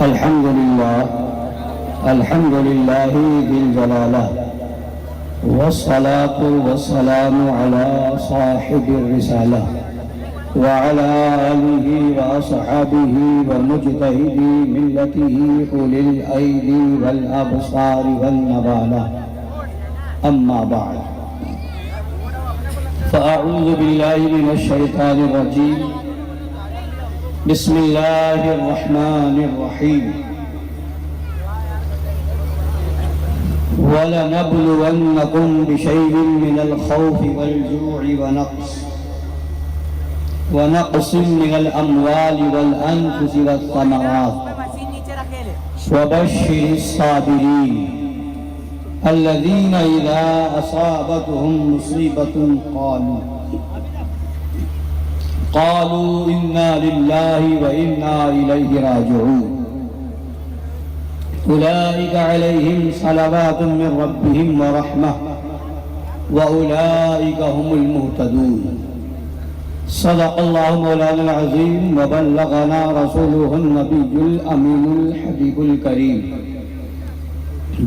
الحمد لله ذي الجلالة، والصلاة والسلام على صاحب الرسالة وعلى آله وأصحابه ومجتهدي ملته أولي الأيدي والأبصار والنبالة. أما بعد، فأعوذ بالله من الشيطان الرجيم. بسم الله الرحمن الرحيم. وَلَنَبْلُوَنَّكُمْ بِشَيْءٍ مِّنَ الْخَوْفِ وَالْجُوعِ وَنَقْصٍ مِّنَ الْأَمْوَالِ وَالْأَنفُسِ وَالثَّمَرَاتِ وَبَشِّرِ الصَّابِرِينَ الَّذِينَ إِذَا أَصَابَتْهُمْ مُصِيبَةٌ قالوا إنا لله وإنا إليه راجعون. أولئك عليهم صلوات من ربهم ورحمة وأولئك هم المهتدون. صدق الله مولانا العظيم وبلغنا رسوله النبي الأمين الحبيب الكريم،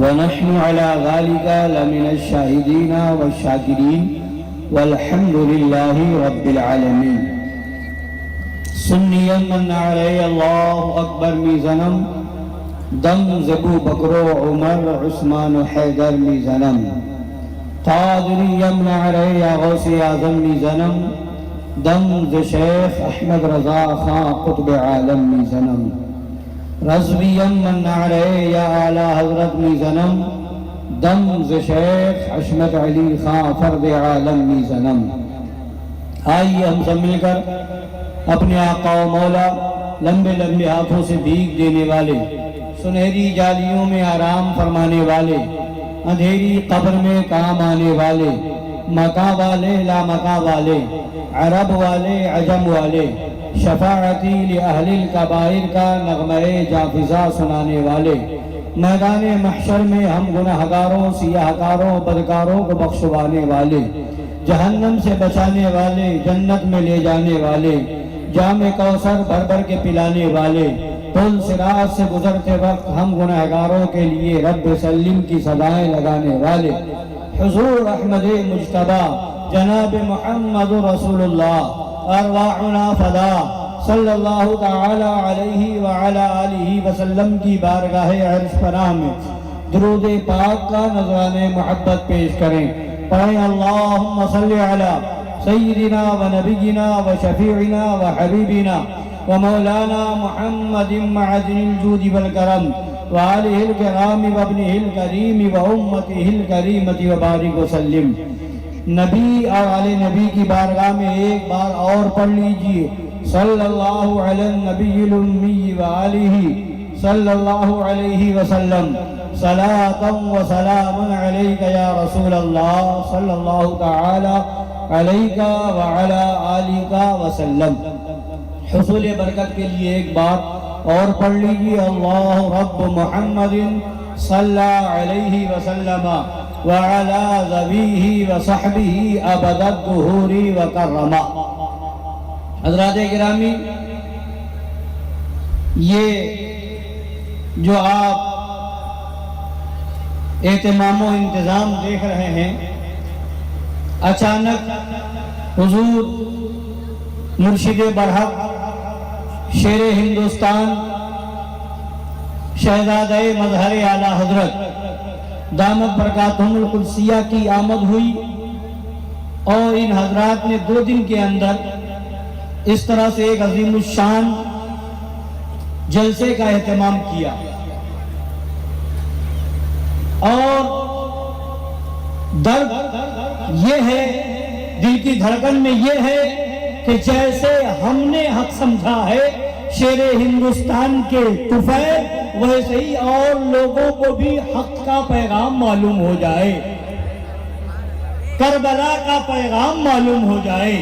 ونحن على ذلك لمن الشاهدين والشاكرين والحمد لله رب العالمين. سنی من علی اللہ اکبر میزنم، دم زبو بکرو عمر عثمان و حیدر میزنم، قادری من علی غوث اعظم میزنم، دم ز شیخ احمد رضا خان قطب عالم میزنم، رضوی من علی اعلی حضرت میزنم، دم ز شیخ عصمت علی خان فرد عالم میزنم. آئیے ہم سب مل کر اپنے آقا و مولا لمبے لمبے ہاتھوں سے بھیگ دینے والے، سنہری جالیوں میں آرام فرمانے والے، اندھیری قبر میں کام آنے والے، مکاں والے لا مکاں والے، عرب والے عجم والے، شفاعتی لأہل الکبائر کا نغمہ جافزہ سنانے والے، میدان محشر میں ہم گناہگاروں سیاہکاروں بدکاروں کو بخشوانے والے، جہنم سے بچانے والے، جنت میں لے جانے والے، جام کوثر بھر بھر کے پلانے والے، پل صراط سے گزرتے وقت ہم گناہگاروں کے لیے رب سلم کی صدائیں لگانے والے، حضور احمد مجتبی جناب محمد رسول اللہ ارواحنا فدا صلی اللہ تعالی علیہ وعلی آلہ وسلم کی بارگاہ عرش پناہ میں درود پاک کا نذرانِ محبت پیش کریں. پڑھیں اللہم صلی علی سیدنا و نبینا و شفیعنا و حبیبنا و مولانا محمد معدن الجود والکرم و آلہ الکرام و ابنہ الکریم و امتہ الکریمت و بارک وسلم. نبی اور آل نبی کی بارگاہ میں ایک بار اور پڑھ لیجئے صلی اللہ علی النبی الامی و آلہ صلی اللہ علیہ وسلم. صلاة و سلام علیک یا رسول اللہ صلی اللہ تعالی علیکہ وعلا آلکہ وسلم. حصول برکت کے لیے ایک بات اور پڑھ لیجیے اللہ رب محمد صلی علیہ وسلم وعلا ذبیہ وصحبہ ابد الدہور وکرما. حضرات گرامی، یہ جو آپ اہتمام و انتظام دیکھ رہے ہیں، اچانک حضور مرشد برحق شیر ہندوستان شہزادہ مظہر اعلیٰ حضرت دامت برکاتہم القدسیہ کی آمد ہوئی، اور ان حضرات نے 2 دن کے اندر اس طرح سے ایک عظیم الشان جلسے کا اہتمام کیا، اور درد یہ ہے، دل کی دھڑکن میں یہ ہے کہ جیسے ہم نے حق سمجھا ہے شیر ہندوستان کے طفیل، ویسے ہی اور لوگوں کو بھی حق کا پیغام معلوم ہو جائے، کربلا کا پیغام معلوم ہو جائے.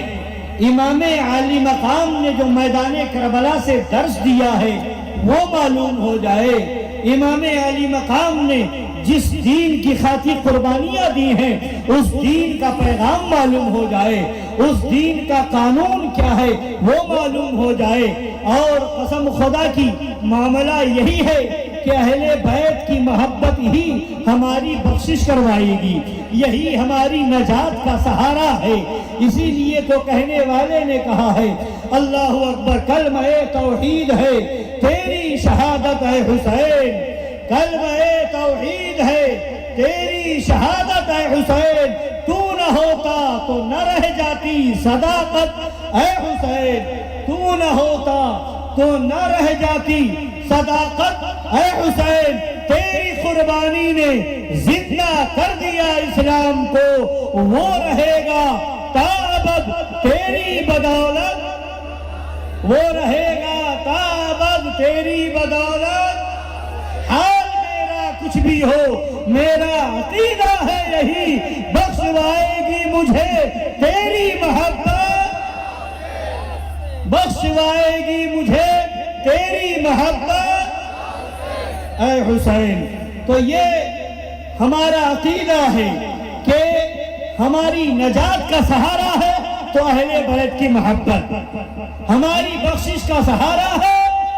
امام عالی مقام نے جو میدان کربلا سے درس دیا ہے وہ معلوم ہو جائے. امام عالی مقام نے جس دین کی خاطر قربانیاں دی ہیں اس دین کا پیغام معلوم ہو جائے، اس دین کا قانون کیا ہے وہ معلوم ہو جائے. اور قسم خدا کی معاملہ یہی ہے کہ اہل بیت کی محبت ہی ہماری بخشش کروائے گی، یہی ہماری نجات کا سہارا ہے۔ اسی لیے تو کہنے والے نے کہا ہے اللہ اکبر، کلمہ توحید ہے تیری شہادت ہے حسین، کلمہ توحید ہے تیری شہادت ہے حسین، تو نہ ہوتا تو نہ رہ جاتی صداقت اے حسین، تو نہ ہوتا تو نہ رہ جاتی صداقت اے حسین، تیری قربانی نے زندہ کر دیا اسلام کو، وہ رہے گا تا ابد تیری بدولت، وہ رہے گا تا ابد تیری بدولت۔ حال میرا کچھ بھی ہو میرا عقیدہ ہے یہی، بخشوائے گی مجھے تیری محبت، بخشوائے گی مجھے تیری محبت اے حسین۔ تو یہ ہمارا عقیدہ ہے کہ ہماری نجات کا سہارا ہے تو اہل بیت کی محبت، ہماری بخشش کا سہارا ہے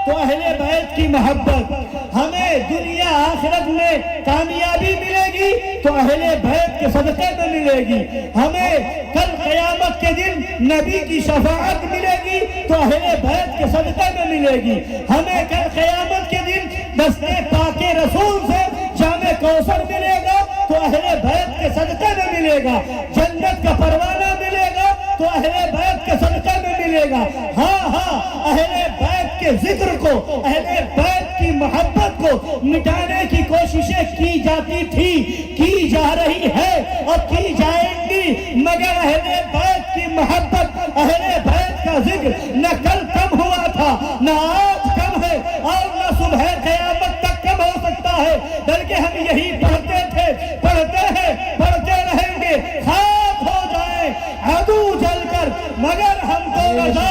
تو اہل بیت کی محبت، ہمیں دنیا آخرت میں کامیابی ملے گی تو اہل بیت کے صدقے میں ملے گی، ہمیں کل قیامت کے دن نبی کی شفاعت ملے گی تو اہل بیت کے صدقے میں ملے گی، ہمیں کل قیامت کے دن دستے پاک رسول سے جام کوثر ملے گا تو اہل بیت کے صدقے میں ملے گا، جنت کا پروانہ ملے گا تو اہل بیت کے صدقے میں ملے گا۔ ہاں ہاں، اہل بیت کے ذکر کو، اہل بیت کی محبت کو مٹانے کی کوششیں کی جاتی تھی، کی جا رہی ہے اور کی جائیں گی، مگر اہل بیت کی محبت، اہل بیت کا ذکر نہ کل کم ہوا تھا، نہ آج کم ہے اور نہ صبح قیامت تک کم ہو سکتا ہے، بلکہ ہم یہی پڑھتے تھے، پڑھتے ہیں، پڑھتے رہیں گے، خاک ہو جائیں عدو جل کر مگر ہم کو رضا،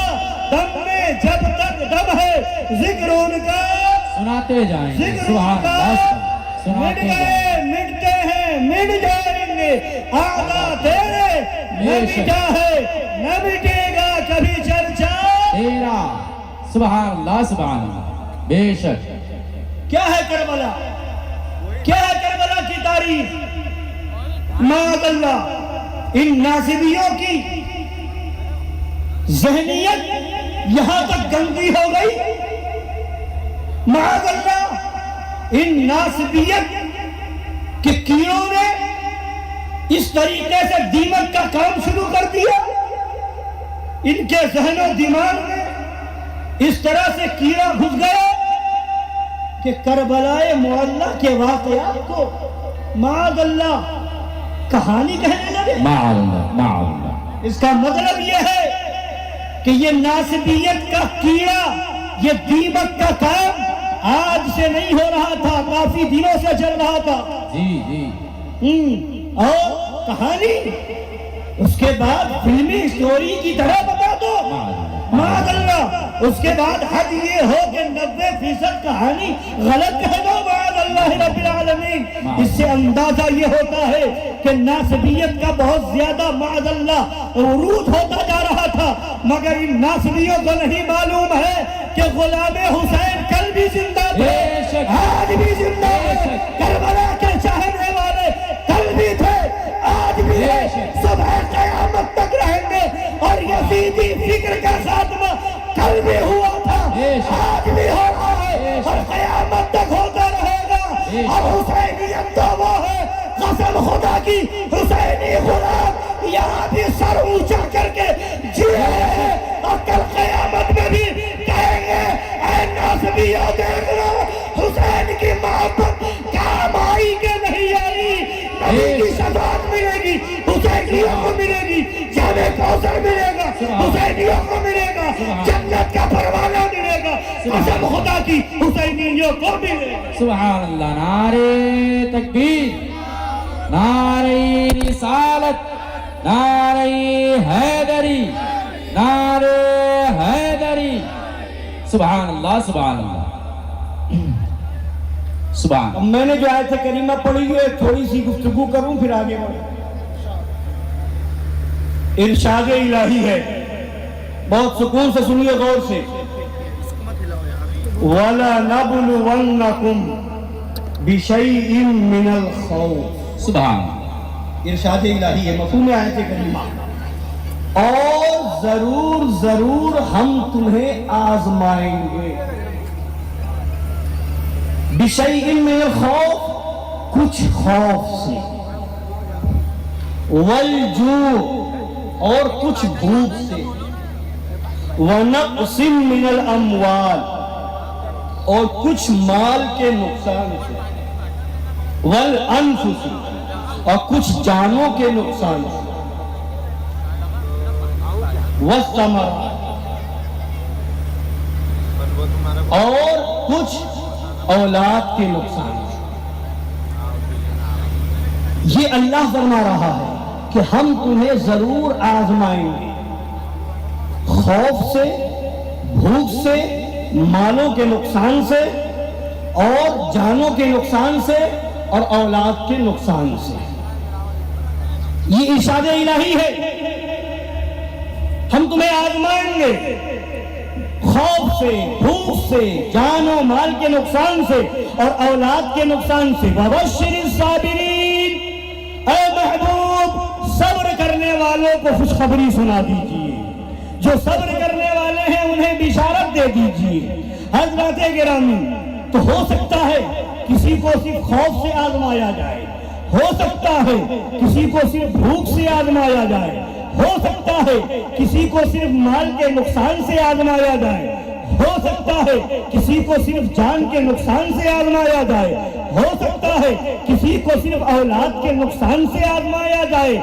دم میں جب تک دم ہے ذکر ان کا سناتے جائیں، ذکر ان کا مٹ گئے مٹتے ہیں مٹ جائیں گے، آقا تیرے نہ مٹا ہے نہ مٹے گا کبھی چرچا تیرا۔ سبحان اللہ سبحان اللہ، بے شک۔ کیا ہے کربلا، کیا ہے کربلا کی تاریخ؟ معاذ اللہ ان ناصبیوں کی ذہنیت یہاں تک گندی ہو گئی، معاذ اللہ ان ناصبیت کے کیڑوں نے اس طریقے سے دیمک کا کام شروع کر دیا، ان کے ذہن و دماغ میں اس طرح سے کیڑا گھس گیا کہ کربلائے معلّہ کے واقعات کو معاذ اللہ کہانی کہنے لگے۔ معاذ اللہ معاذ اللہ۔ اس کا مطلب یہ ہے کہ یہ ناصبیت کا کیڑا، یہ دیمک کا کام آج سے نہیں ہو رہا تھا، کافی دنوں سے چل رہا تھا۔ جی جی۔ اور کہانی اس کے بعد فلمی سٹوری کی طرح بتا دو، معاذ اللہ۔ اس کے بعد حد یہ ہو کہ 90% کہانی غلط کہہ دو، معاذ اللہ رب العالمین۔ اس سے اندازہ یہ ہوتا ہے کہ ناصبیت کا بہت زیادہ معاذ اللہ عروج ہوتا جا رہا تھا، مگر ان ناصبیوں کو نہیں معلوم ہے کہ غلام حسین کل بھی زندہ تھے، آج بھی زندہ ہے، کربلا کے چاہنے والے کل بھی تھے، آج بھی ہے، صبح قیامت تک رہیں گے، اور یزیدی فکر کا خاتمہ کل بھی ہوا تھا، آج بھی ہو رہا ہے، اور قیامت تک ہوتا رہے گا۔ اور حسینیت تو وہ ہے، قسم خدا کی، حسینی غلام یہاں بھی سر اونچا کر کے جیے ہیں، اور کل قیامت میں بھی کہیں گے اے ناصبیوں دیکھ لو حسین کی محبت کام آئی کہ نہیں آئی، نبی کی شفاعت ملے گی حسینیوں کو ملے گی، جامع کوثر ملے گا حسینیوں کو ملے گا، جنت کا پروانہ ملے گا، قسم خدا کی حسینیوں کو ملے گا۔ سبحان اللہ۔ نعرہ تکبیر، نعرہ رسالت، نعرہ حیدری، نعرہ حیدری۔ سبحان اللہ سبحان اللہ سبحان اللہ۔ میں نے جو آیت کریمہ پڑھی ہے تھوڑی سی گفتگو کروں پھر آگے بڑھیں۔ ارشاد الہی ہے، بہت سکون سے سنیے غور سے۔ وَلَنَبْلُوَنَّكُمْ بِشَيْءٍ مِّنَ الْخَوْفِ. سبحان ارشاد الہی ہے، مفہوم آیت کریمہ. اور ضرور ضرور ہم تمہیں آزمائیں گے. بِشَيْءٍ مِّنَ الْخَوْفِ، کچھ خوف سے، وَالْجُوعِ، اور کچھ بھوک سے، وَنَقْصٍ مِّنَ الْأَمْوَالِ، اور کچھ مال کے نقصان سے، وَالْأَنفُسِ، اور کچھ جانوں کے نقصان سے، وَالثَّمَرَاتِ، اور کچھ اولاد کے نقصان سے. یہ اللہ فرما رہا ہے کہ ہم تمہیں ضرور آزمائیں گے، خوف سے، بھوک سے، مالوں کے نقصان سے، اور جانوں کے نقصان سے، اور اولاد کے نقصان سے. یہ ارشاد الہی ہے. ہم تمہیں آزمائیں گے خوف سے، بھوک سے، جان و مال کے نقصان سے، اور اولاد کے نقصان سے. وَبَشِّرِ الصَّابِرِينَ، اے محبوب صبر کرنے والوں کو خوشخبری سنا دیجئے. جو صبر کرنے والے ہیں انہیں بشارت دے دیجئے. حضرات گرامی، تو ہو سکتا ہے کسی کو صرف خوف سے آزمایا جائے، ہو سکتا ہے کسی کو صرف بھوک سے آزمایا جائے، ہو سکتا ہے کسی کو صرف مال کے نقصان سے آزمایا جائے، ہو سکتا ہے کسی کو صرف جان کے نقصان سے آزمایا جائے، ہو سکتا ہے کسی کو صرف اولاد کے نقصان سے آزمایا جائے.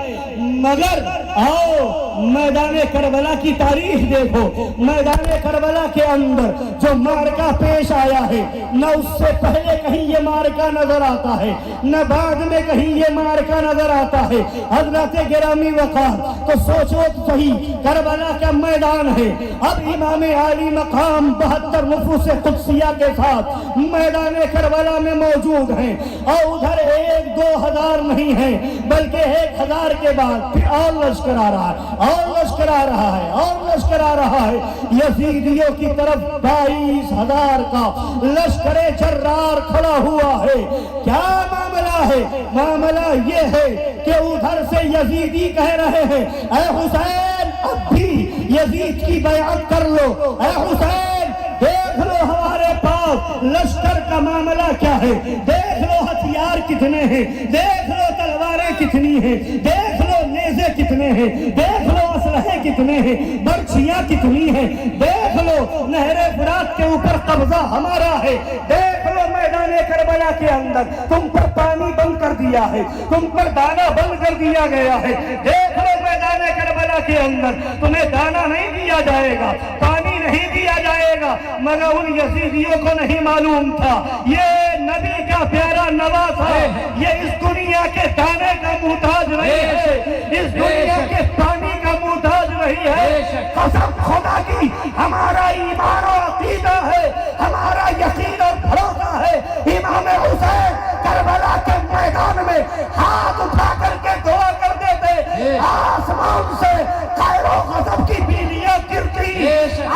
مگر آؤ میدان کربلا کی تاریخ دیکھو. میدان کربلا کے اندر جو معرکہ پیش آیا ہے، نہ اس سے پہلے کہیں یہ معرکہ نظر آتا ہے، نہ بعد میں کہیں یہ معرکہ نظر آتا ہے. حضرات گرامی وقار، تو سوچو تو صحیح، کربلا کا میدان ہے. اب امام عالی مقام 72 نفوس قدسیہ کے ساتھ میدان کربلا میں موجود ہیں، اور ادھر 1-2 ہزار نہیں ہیں بلکہ 1000 کے بعد پھر اور لشکر آ رہا ہے، اور لشکر آ رہا ہے، اور لشکر آ رہا ہے. یزیدیوں کی طرف 22,000 کا لشکر جرار کھڑا ہوا ہے. کیا معاملہ ہے؟ معاملہ یہ ہے کہ ادھر سے یزیدی کہہ رہے ہیں اے حسین اب بھی یزید کی بیعت کر لو، اے حسین دیکھ لو ہمارے پاس لشکر کا معاملہ کیا ہے، دیکھ لو ہتھیار کتنے ہیں، دیکھ لو تلواریں کتنی ہیں، دیکھ لو نیزے کتنے ہیں، دیکھ لو اسلحے کتنے ہیں، برچھیاں کتنی ہیں، دیکھ لو نہر فرات کے اوپر قبضہ ہمارا ہے، دیکھ لو میدان کربلا کے اندر تم پر پانی بند کر دیا ہے، تم پر دانا بند کر دیا گیا ہے. دیکھ لو میدان کربلا کے اندر تمہیں دانا نہیں دیا جائے گا، پانی نہیں دیا جائے گا. مگر ان یزیدیوں کو نہیں معلوم تھا یہ نبی کا پیارا نواز ہے، یہ اس دنیا کے دانے کا محتاج نہیں ہے، اس دنیا کے پانی کا محتاج نہیں ہے. قسم خدا کی ہمارا ایمان و عقیدہ ہے، ہمارا یقین اور بھروسہ ہے. امام حسین کربلا کے میدان میں ہاتھ اٹھا کر کے دعا کرتے تھے، آسمان سے قہر و غضب کی بجلیاں گرتی،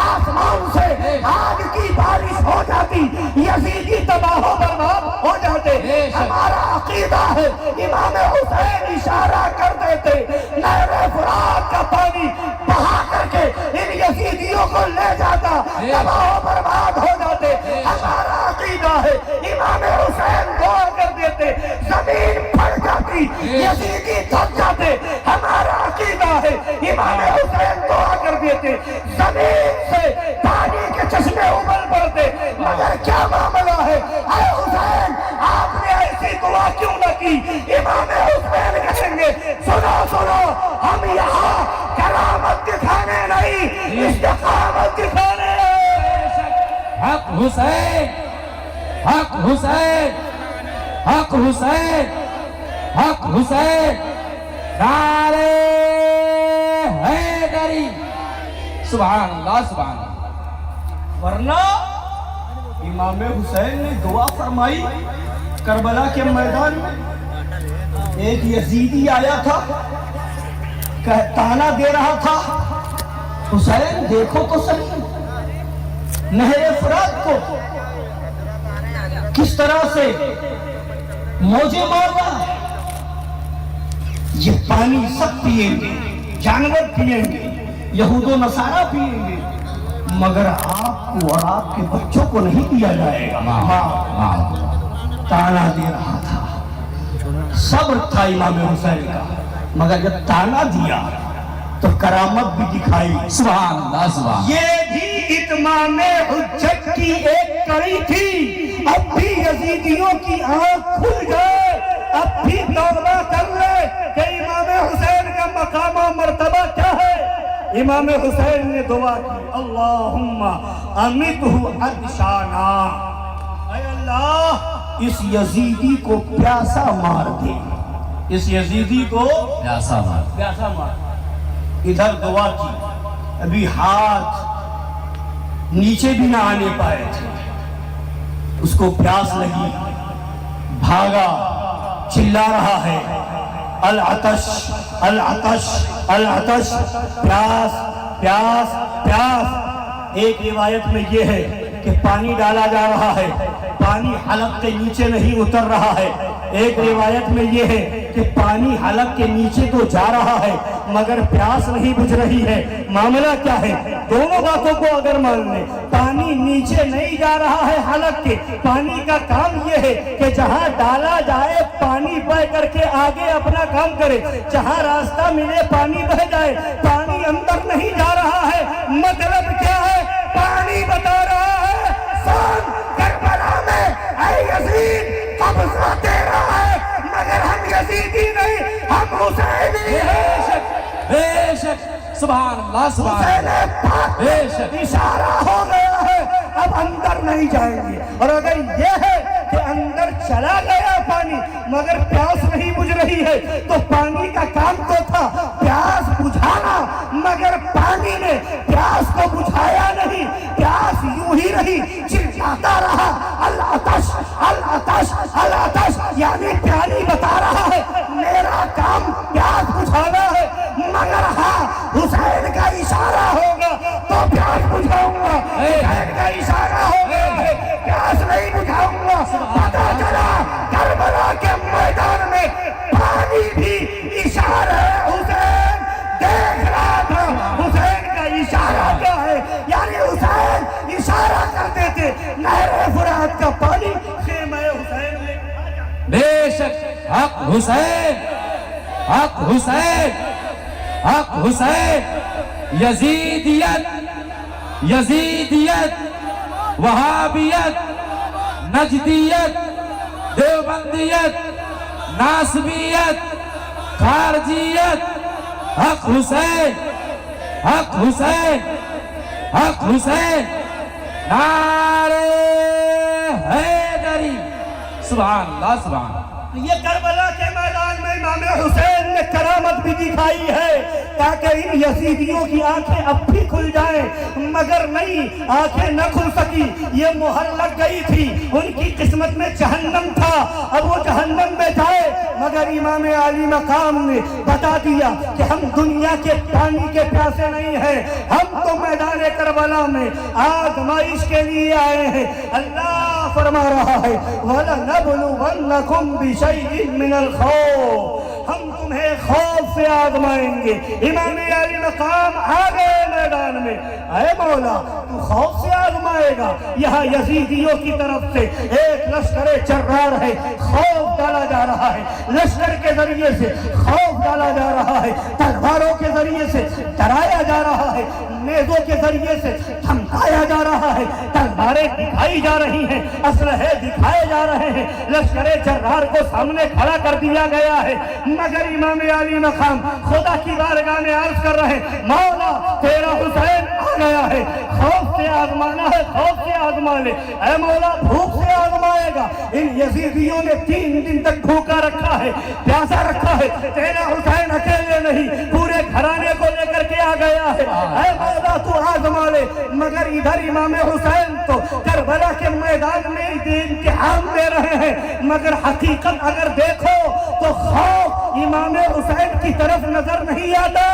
آسمان سے آگ کی بارش ہو جاتی، یزیدی تباہ و برباد ہو جاتے. ہمارا عقیدہ ہے امام حسین اشارہ کر دیتے، نہر فرات کا پانی بہا کر کے ان یزیدیوں کو لے جاتا، تباہ و برباد ہو جاتے. ہمارا عقیدہ ہے امام حسین دعا کر دیتے، زمین پھٹ جاتی، یزیدی تھک جاتے. ہمارا عقیدہ ہے امام حسین دعا کر دیتے، زمین سے پانی کے چشمے ابل پڑتے. مگر کیا معاملہ ہے اے حسین، آپ نے ایسی دعا کیوں نہ کی؟ امام حسین کہیں گے سنو سنو، ہم یہاں کرامت دکھانے نہیں، استقامت دکھانے. حق حسین، حق حسین، حق حسین، حق حسین، نعرہ حیدری. سبحان اللہ، سبحان اللہ. ورنہ امام حسین نے دعا فرمائی کربلا کے میدان میں. ایک یزیدی آیا تھا، تانا دے رہا تھا، حسین دیکھو تو صحیح نہر فرات کو کس طرح سے موجیں مار رہا ہے. یہ پانی سب پیئیں گے, جانور پیئیں گے, یہود و نصارہ پیئیں گے, مگر آپ کو اور آپ کے بچوں کو نہیں دیا جائے گا. تانا دے رہا تھا, صبر تھا امام حسین کا, مگر جب تانا دیا تو کرامت بھی دکھائی. سبحان اللہ سبحان. یہ بھی اتمام حجت کی ایک کڑی تھی. اب بھی یزیدیوں کی آنکھ کھل جائے, اب بھی توبہ کر لے کہ امام حسین کا مقام و مرتبہ کیا ہے. امام حسین نے دعا کی, اللہم امیتہ عطشانا, اے اللہ اس یزیدی کو پیاسا مار دے, اس یزیدی کو پیاسا مار. پیاسا مار. ادھر دعا کی, ابھی ہاتھ نیچے بھی نہ آنے پائے تھے, اس کو پیاس لگی, بھاگا, چلا رہا ہے, العطش العطش العطش, پیاس پیاس پیاس. ایک روایت میں یہ ہے کہ پانی ڈالا جا رہا ہے, پانی حلق کے نیچے نہیں اتر رہا ہے. ایک روایت میں یہ ہے کہ پانی حلق کے نیچے تو جا رہا ہے مگر پیاس نہیں بجھ رہی ہے. معاملہ کیا ہے؟ دونوں باتوں کو اگر مان لیں, پانی نیچے نہیں جا رہا ہے حلق کے, پانی کا کام یہ ہے کہ جہاں ڈالا جائے پانی بہ کر کے آگے اپنا کام کرے, جہاں راستہ ملے پانی بہ جائے. پانی اندر نہیں جا رہا ہے. مطلب کیا ہے؟ پانی بتا رہا ہے سان کربلا میں اے یزید قبضہ تیرا ہے, مگر ہم یزیدی نہیں, ہم حسینی ہیں. بے شک سبحان اللہ سبحان اللہ. بے شک اشارہ ہو گیا ہے, اب اندر نہیں جائیں گے. اور اگر یہ ہے کہ اندر چلا گیا پانی مگر پیاس نہیں بجھ رہی ہے, تو پانی کا کام تو تھا پیاس بجھانا, مگر پانی نے پیاس کو بجھایا نہیں. پیاس یوں ہی رہی, چلاتا رہا, العطش العطش العطش. یعنی پیانی بتا رہا ہے میرا کام پیاس بجھانا ہے, مگر ہاں حسین کا اشارہ ہوگا تو پیاس بجھاؤں گا, حسین کا اشارہ ہوگا پیاس نہیں بجھاؤں گا. پتہ چلا کربلا کے میدان میں پانی بھی اشارہ ہے. حسین دیکھ رہا تھا حسین کا اشارہ کیا ہے, یعنی حسین اشارہ کرتے تھے نہر فرات کا پانی خیمہ حسین لے. بے شک حق حسین حق حسین حق حسین. یزیدیت یزیدیت وہابیت نجدیت دیوبندیت ناسبیت خارجیت, حق حسین حق حسین حق حسین. نعرہ حیدری. سبحان اللہ سبحان اللہ. یہ کربلا کے میدان میں امام حسین نے کرامت بھی دکھائی ہے تاکہ ان یزیدیوں کی آنکھیں اب بھی کھل جائیں, مگر نہیں, آنکھیں نہ کھل سکی. یہ مہر لگ گئی تھی, ان کی قسمت میں جہنم تھا, اب وہ جہنم میں جائے. مگر امام عالی مقام نے بتا دیا کہ ہم دنیا کے پانی کے پیاسے نہیں ہیں, ہم تو میدان کربلا میں آزمائش کے لیے آئے ہیں. اللہ فرما رہا ہے وَلَنَبْلُوَنَّكُمْ بِشَيْءٍ مِّنَ الْخَوْفِ, ہم تمہیں خوف سے آزمائیں گے. امام عالی مقام آ گئے میدان میں, اے مولا تو خوف سے آزمائے گا. یہاں یزیدیوں کی طرف سے ایک لشکر جرار ہے, خوف ڈالا جا رہا ہے, لشکر کے ذریعے سے خوف ڈالا جا رہا ہے, تلواروں کے ذریعے سے ڈرایا جا رہا ہے, نیزوں کے ذریعے سے دھمکایا جا رہا ہے, تلواریں دکھائی جا رہی ہیں, اسلحے دکھائے جا رہے ہیں, لشکر جرار کو سامنے کھڑا کر دیا گیا ہے. مگر امام عالی مقام خدا کی بارگاہ میں عرض کر رہے ہیں مولا تیرا حسین آ گیا ہے, خوف سے آزمانا ہے, خوف سے آزما لے. اے مولا بھوک سے آزمائے گا. ان یزیدیوں نے 3 دن تک بھوکا رکھا ہے, پیاسا رکھا ہے. تیرا حسین اکیلے نہیں, پورے گھرانے کو لے کر کے آ گیا ہے. اے مولا تو آزما لے. مگر ادھر امام حسین تو کربلا کے میدان میں امتحان دے رہے ہیں, مگر حقیقت اگر دیکھو تو خوف امام حسین کی طرف نظر نہیں آتا,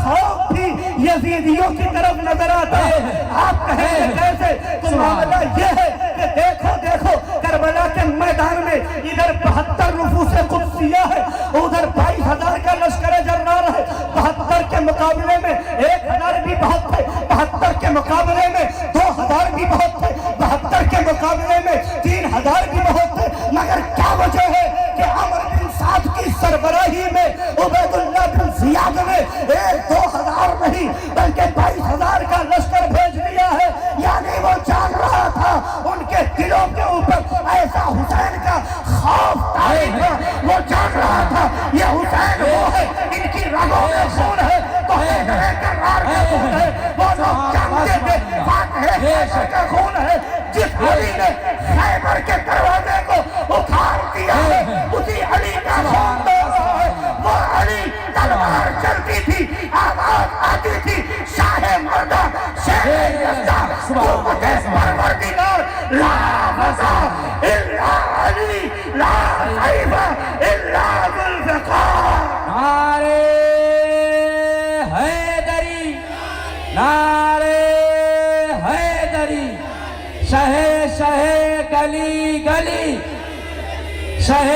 خوف بھی یزیدیوں کی طرف نظر آتا ہے. آپ کہیں گے کیسے؟ تو معاملہ یہ ہے کہ دیکھو دیکھو کربلا میں ادھر 72 نفوس قدسیہ ہے، ادھر 22,000 کا لشکر جرار ہے. 72 کے مقابلے میں 1,000 بھی بہت ہے، 72 کے مقابلے میں 2,000 بھی بہت ہے، 72 کے مقابلے میں 3,000 بھی بہت ہے. مگر کیا وجہ ہے کہ عمر بن سعد کی سربراہی میں عبید اللہ بن زیاد نے 1-2,000 نہیں بلکہ 22,000 کا لشکر بھیج دیا ہے. یعنی وہ جان رہا تھا ان کے دلوں کے اوپر ایسا حسین کا خوف طاری تھا. وہ جان رہا تھا یہ حسین وہ ہے، ان کی رگوں میں خون ہے تو حیدر کرار کا خون ہے. وہ لوگ جانتے تھے فاتح حیدر کا خون ہے. جس علی نے خیبر کے دروازے کو اکھاڑ دیا ہے اسی علی کا خون بہ رہا ہے. وہ علی تلوار چلتی تھی، آواز آتی تھی شاہ مردہ شیر یزدہ قوت پروردگار لا وزا الا علی لا خیبہ الا ذوالفقار. نعرے حیدری، نعرے حیدری، شہ گلی گلی، شہ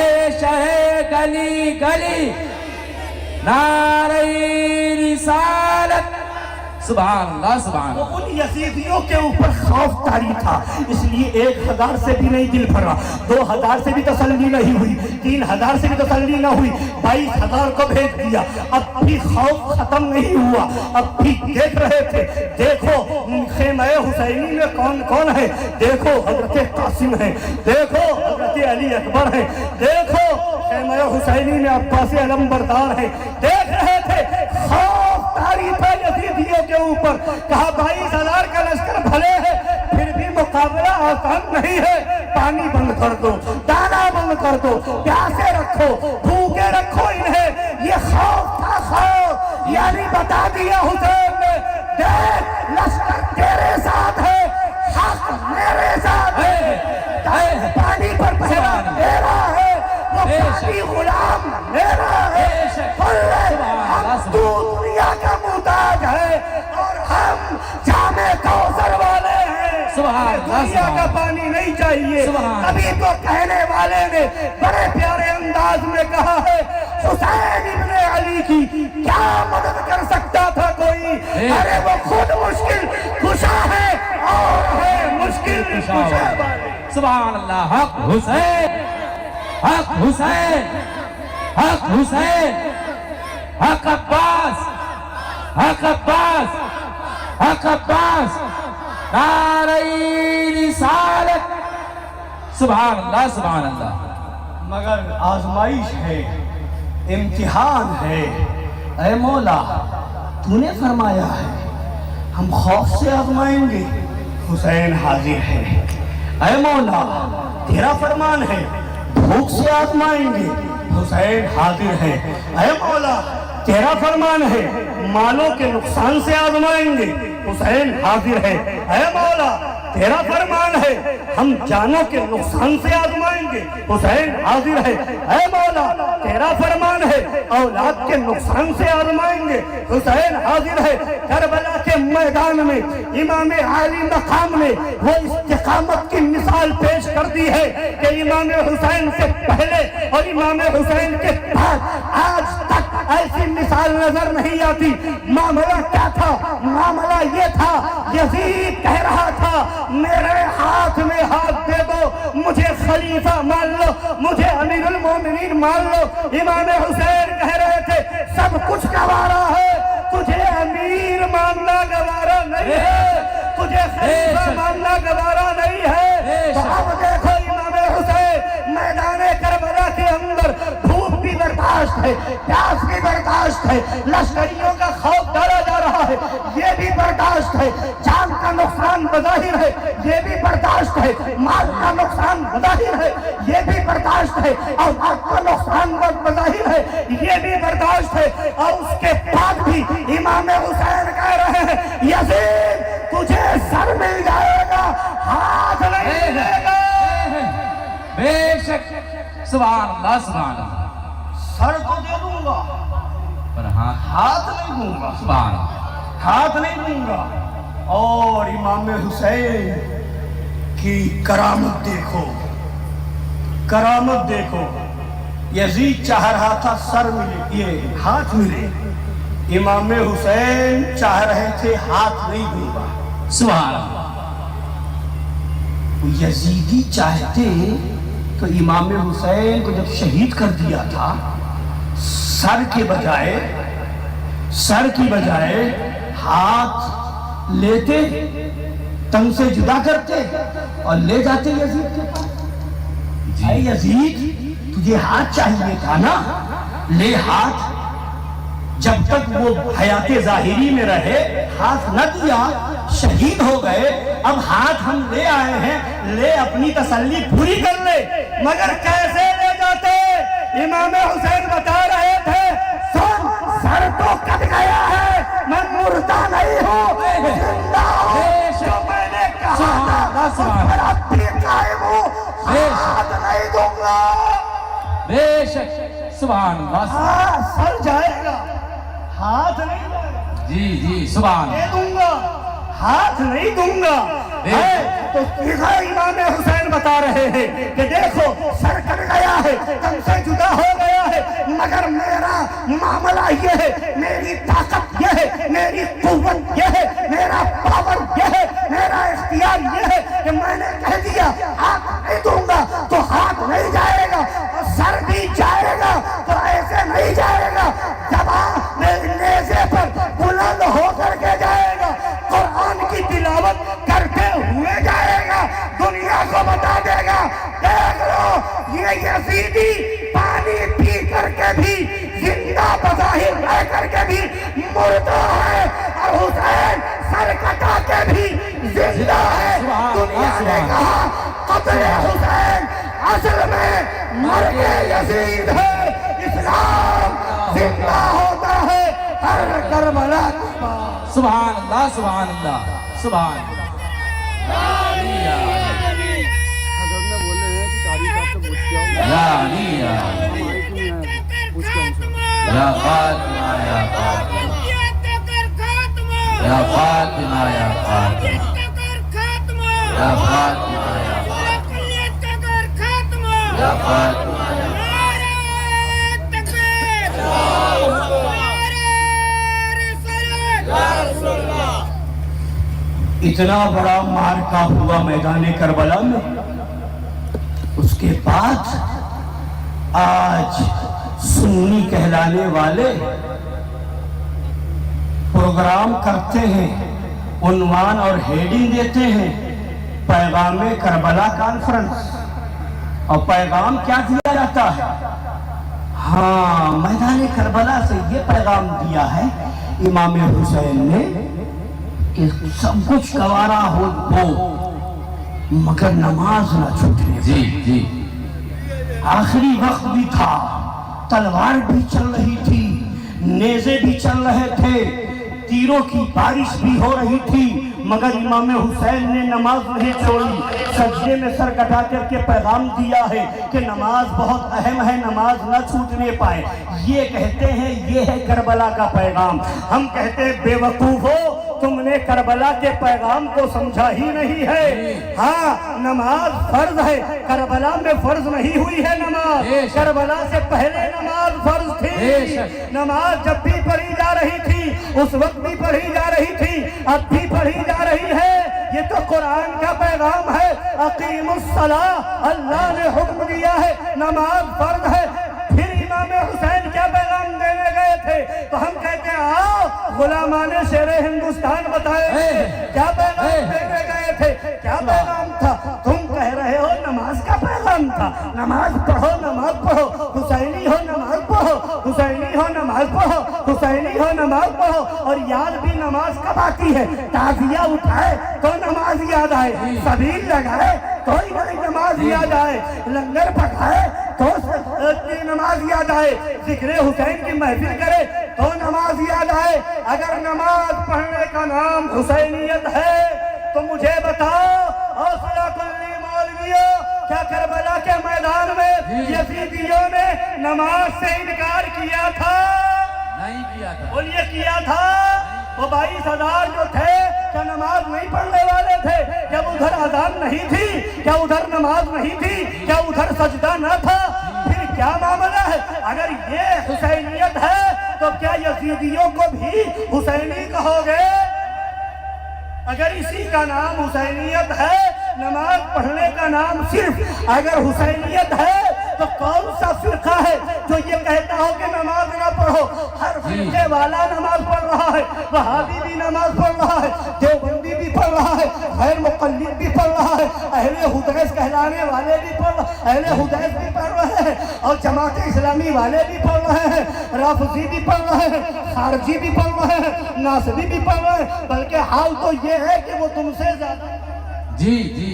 گلی گلی، نعرہ رسالت. سبحان اللہ سبحان اللہ. ان یزیدیوں کے اوپر خوف طاری تھا، اس لیے 1,000 سے بھی نہیں دل بھرا، 2,000 سے بھی تسلی نہیں ہوئی، 3,000 سے بھی تسلی نہ ہوئی، 22,000 کو بھیج دیا. اب بھی خوف ختم نہیں ہوا، اب بھی دیکھ رہے تھے. دیکھو خیمہ حسینی میں کون کون ہے، دیکھو حضرت قاسم ہے، دیکھو حضرت علی اکبر ہے، دیکھو خیمہ حسینی میں عباس علمبردار ہے. دیکھ رہے تھے خوف طاری تھا یزیدیوں کے اوپر. کہا 22,000 کا لشکر بھلے ہے پھر بھی مقابلہ آسان نہیں ہے. پانی بند کر دو، دانا بند کر دو، پیاسے رکھو، بھوکے رکھو انہیں. یہ خوف تھا خوف. یعنی بتا دیا حسین نے دیکھ لشکر تیرے ساتھ ہے، حق میرے ساتھ ہے. پانی پر پہرا میرا ہے، وہ پانی غلام میرا ہے. تو دنیا کا محتاج ہے اور ہم جامع کوثر والے ہیں. دنیا کا پانی نہیں چاہیے. ابھی تو کہنے والے نے بڑے پیارے انداز میں کہا ہے حسین ابن علی کی کیا مدد کر سکتا تھا کوئی؟ ارے وہ خود مشکل کشا ہے اور ہے مشکل کشا والے. سبحان اللہ. حق حسین، حق حسین، حق حسین، حق عباس، حق عباس، حق عباس، نعرہ رسالت. سبحان اللہ سبحان اللہ. مگر آزمائش ہے، امتحان ہے. اے مولا تو نے فرمایا ہے ہم خوف سے آزمائیں گے، حسین حاضر ہے. اے مولا تیرا فرمان ہے بھوک سے آزمائیں گے، حسین حاضر ہے. اے مولا تیرا فرمان ہے مالوں کے نقصان سے آزمائیں گے، حسین حاضر ہے. اے مولا تیرا فرمان ہے ہم جانوں کے نقصان سے آزمائیں گے، حسین حاضر ہے. اے مولا تیرا فرمان ہے اولاد کے نقصان سے آزمائیں گے، حسین حاضر ہے. کربلا کے میدان میں امام عالی مقام نے وہ استقامت کی مثال پیش کر دی ہے کہ امام حسین سے پہلے اور امام حسین کے بعد آج تک ایسی مثال نظر نہیں آتی. معاملہ کیا تھا؟ معاملہ یہ تھا یزید کہہ رہا تھا میرے ہاتھ میں ہاتھ دے دو، مجھے خلیفہ مان لو، مجھے امیر المومنین مان لو. امام حسین کہہ رہے تھے سب کچھ گوارا ہے، تجھے امیر ماننا گوارا نہیں ہے، تجھے خلیفہ ماننا گوارا نہیں ہے. تو اب دیکھو امام حسین میدان کربلا کے اندر بھوک بھی برداشت ہے، پیاس بھی برداشت ہے، لشکریوں کا خوف ڈالا جا رہا ہے یہ بھی برداشت ہے، جان کا نقصان بظاہر ہے یہ بھی برداشت ہے، مال کا نقصان بظاہر ہے یہ بھی برداشت ہے، اور اولاد کا نقصان بظاہر ہے یہ بھی برداشت ہے. اور اس کے بعد بھی امام حسین کہہ رہے ہیں یزید تجھے سر مل جائے گا، ہاتھ نہیں ملے گا. بے شک. سبحان اللہ سبحان اللہ. سر تو دے دوں گا پر ہاتھ نہیں دوں گا، سبحان اللہ. ہاتھ نہیں دوں گا. اور امام حسین کی کرامت دیکھو، کرامت دیکھو، یزید چاہ رہا تھا سر ملے، یہ ہاتھ ملے، امام حسین چاہ رہے تھے ہاتھ نہیں دوں گا۔ سبحان اللہ۔ یزیدی چاہتے تو امام حسین کو جب شہید کر دیا تھا، سر کی بجائے ہاتھ لیتے، تن سے جدا کرتے اور لے جاتے یزید کے پاس۔ اے یزید، تجھے ہاتھ چاہیے تھا نا، لے ہاتھ۔ جب تک وہ حیات ظاہری میں رہے ہاتھ نہ دیا، شہید ہو گئے، اب ہاتھ ہم لے آئے ہیں، لے اپنی تسلی پوری کر لے۔ مگر کیسے لے جاتے؟ امام حسین بتا رہے تھے، سر تو کٹ گیا ہے، میں مردہ نہیں ہوں، زندہ ہوں، جو میں نے کہا تھا اس پر اب بھی قائم ہوں، ہاتھ نہیں دوں گا۔ بے شک، سبحان اللہ۔ ہاں، سر جائے گا، ہاتھ نہیں جائے گا۔ جی سبحان دے اللہ۔ دوں گا، ہاتھ نہیں دوں گا۔ تو امام حسین بتا رہے ہیں کہ دیکھو سر کٹ گیا ہے، تن سے جدا ہو گیا ہے، مگر میرا معاملہ یہ ہے، میری طاقت یہ ہے، میری قوت یہ ہے، میرا پاور یہ ہے، میرا اختیار یہ ہے کہ میں نے کہہ دیا ہاتھ نہیں دوں گا تو ہاتھ نہیں جائے گا، اور سر بھی جائے گا تو ایسے نہیں جائے گا، زبان میرے نیزے پر بلند ہو کر کے جائے گا، قرآن کی تلاوت کرتے ہوئے جائے گا، دنیا کو بتا دے گا دیکھ لو یہ یزیدی پانی پی کر کے بھی زندہ بظاہر رہ کر کے بھی مردہ ہے، اور حسین سر کٹا کے بھی زندہ ہے۔ دنیا نے کہا قتل حسین اصل میں مرگ یزید ہے، اسلام زندہ ہوتا ہے ہر کربلا کے بعد۔ سبحان اللہ، سبحان اللہ، سبحان اللہ۔ یا علی یا فاطمہ یا فاطمہ یا فاطمہ یا فاطمہ یا فاطمہ یا فاطمہ۔ اتنا بڑا معرکہ ہوا میدان کربلا میں، اس کے بعد آج سنی کہلانے والے پروگرام کرتے ہیں، عنوان اور ہیڈنگ دیتے ہیں پیغام کربلا کانفرنس، اور پیغام کیا دیا جاتا ہے؟ ہاں، میدان کربلا سے یہ پیغام دیا ہے امام حسین نے کہ سب کچھ گوارا ہو مگر نماز نہ چھوٹنے۔ جی آخری وقت بھی تھا، تلوار بھی چل رہی تھی، نیزے بھی چل رہے تھے، تیروں کی بارش بھی ہو رہی تھی، مگر امام حسین نے نماز نہیں چھوڑی، سجدے میں سر کٹا کر کے پیغام دیا ہے کہ نماز بہت اہم ہے، نماز نہ چھوٹنے پائے۔ یہ کہتے ہیں یہ ہے کربلا کا پیغام۔ ہم کہتے ہیں بے وقوفو، تم نے کربلا کے پیغام کو سمجھا ہی نہیں ہے۔ ہاں، نماز فرض ہے، کربلا میں فرض نہیں ہوئی ہے نماز، کربلا سے پہلے نماز فرض تھی۔ نماز جب بھی پڑھی جا رہی تھی، اس وقت بھی پڑھی جا رہی تھی، اب بھی پڑھی جا رہی ہے۔ یہ تو قرآن کا پیغام ہے، اقیم الصلاۃ، اللہ نے حکم دیا ہے، نماز فرض ہے۔ پھر امام حسین کیا پیغام دینے گئے تھے؟ تو ہم کہتے ہیں آؤ غلامان شیر ہندوستان بتائے کیا پیغام دینے گئے تھے، کیا پیغام تھا؟ تم کہہ رہے ہو نماز کا پیغام تھا، نماز پڑھو، نماز پڑھو، حسینی ہو نماز پڑھو، حسینی ہو نماز پڑھو، حسینی ہو نماز پڑھو۔ اور یاد بھی نماز کب آتی ہے؟ تعزیہ اٹھائے تو نماز یاد آئے، سبیل لگائے تو نماز یاد آئے، لنگر پکائے تو نماز یاد آئے، ذکر حسین کی محفل کرے تو نماز یاد آئے۔ اگر نماز پڑھنے کا نام حسینیت ہے تو مجھے بتاؤ حوصلہ کلی مولویوں، کیا کربلا کے میدان میں یزیدیوں نے نماز سے انکار کیا تھا؟ نہیں کیا تھا۔ بولیے کیا تھا؟ وہ 22,000 جو تھے کیا نماز نہیں پڑھنے والے تھے؟ جب ادھر اذان نہیں تھی، کیا ادھر نماز نہیں تھی، کیا ادھر سجدہ نہ تھا؟ پھر کیا معاملہ ہے؟ اگر یہ حسینیت ہے تو کیا یزیدیوں کو بھی حسینی کہو گے؟ اگر اسی کا نام حسینیت ہے، نماز پڑھنے کا نام صرف اگر حسینیت ہے، تو کون سا فرقہ ہے جو یہ کہتا ہو کہ نماز نہ پڑھو؟ ہر فرقے والا نماز پڑھ رہا ہے، وہابی بھی نماز پڑھ رہا ہے، دیوبندی بھی پڑھ رہا ہے، غیر مقلد بھی پڑھ رہا ہے، اہل حدیث کہلانے والے بھی پڑھ رہے ہیں، اہل حدیث بھی پڑھ رہے ہیں، اور جماعت اسلامی والے بھی پڑھ رہے ہیں، رافضی بھی پڑھ رہے ہیں، خارجی بھی پڑھ رہے ہیں، ناصبی بھی پڑھ رہے ہیں، بلکہ حال تو یہ ہے کہ وہ تم سے زیادہ۔ جی جی،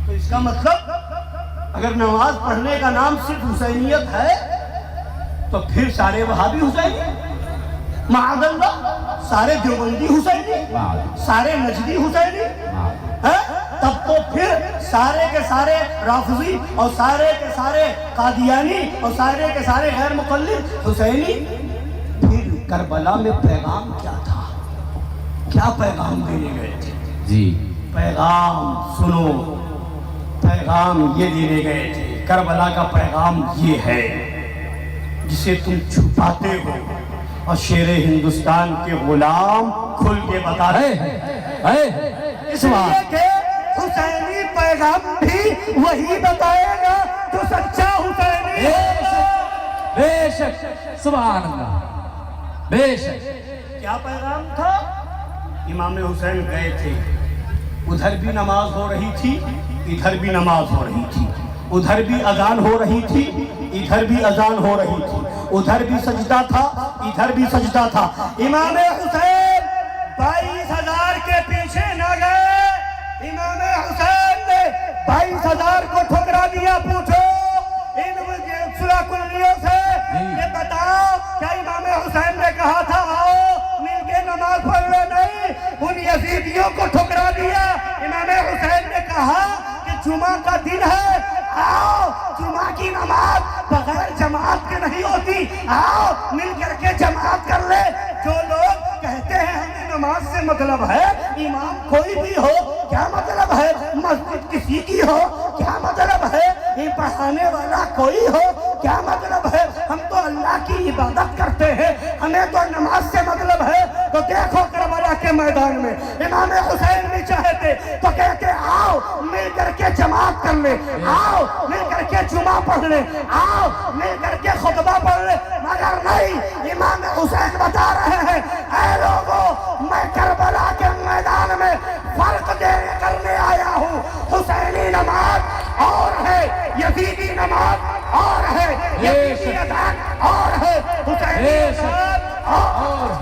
تو اس کا مطلب اگر نماز پڑھنے کا نام صرف حسینیت ہے تو پھر سارے وہابی حسینی، معاذ اللہ سارے دیوبندی حسینی، سارے نجدی حسینی، تب تو پھر سارے کے سارے رافضی اور سارے کے سارے قادیانی اور سارے کے سارے غیر مقلد حسینی۔ پھر کربلا میں پیغام کیا تھا؟ کیا پیغام دینے گئے تھے؟ جی پیغام سنو، پیغام یہ دینے گئے تھے، کربلا کا پیغام یہ ہے جسے تم چھپاتے ہو اور شیر ہندوستان کے غلام کھل کے بتا رہے ہیں، اس لیے کہ حسینی پیغام بھی وہی بتائے گا جو سچا حسینی ہے۔ بے شک، سبحان اللہ، بے شک۔ کیا پیغام تھا؟ امام حسین گئے تھے، ادھر بھی نماز ہو رہی تھی، ادھر بھی نماز ہو رہی تھی، ادھر بھی اذان ہو رہی تھی، ادھر بھی اذان ہو رہی تھی، ادھر بھی سجدہ تھا، ادھر بھی سجدہ تھا۔ امام حسین 22,000 کے پیچھے نہ گئے، امام حسین نے 22,000 کو ٹھکرا دیا۔ پوچھو ان سورہ کلیوں سے، یہ بتاؤ کیا امام حسین نے کہا تھا آؤ مل کے نماز پڑھ لے؟ نہیں، ان یزیدیوں کو ٹھکرا دیا۔ امام حسین نے کہا کہ جمعہ کا دن ہے، آؤ جمعہ کی نماز بغیر جماعت کے نہیں ہوتی، آؤ مل کر کے جماعت کر لے۔ جو لوگ کہتے ہیں ہمیں نماز سے مطلب ہے، امام کوئی بھی ہو کیا مطلب ہے، مسجد کسی کی ہو کیا مطلب ہے، یہ پڑھانے والا کوئی ہو کیا مطلب ہے، ہم تو اللہ کی عبادت کرتے ہیں، ہمیں تو نماز سے مطلب ہے۔ تو دیکھو کربلا کے میدان میں امام حسین بھی چاہتے تو کہتے آؤ مل کر کے جماعت کر لے، آؤ مل کر کے جمعہ پڑھ لے، آؤ مل کر کے خطبہ پڑھ لے، مگر نہیں، امام حسین بتا رہے ہیں اے لوگوں میں کربلا کے میدان میں فرق کرنے آیا ہوں، حسینی نماز اور ہے، یزیدی نماز اور ہے، یزیدی اذان اور ہے، حسینی نماز اور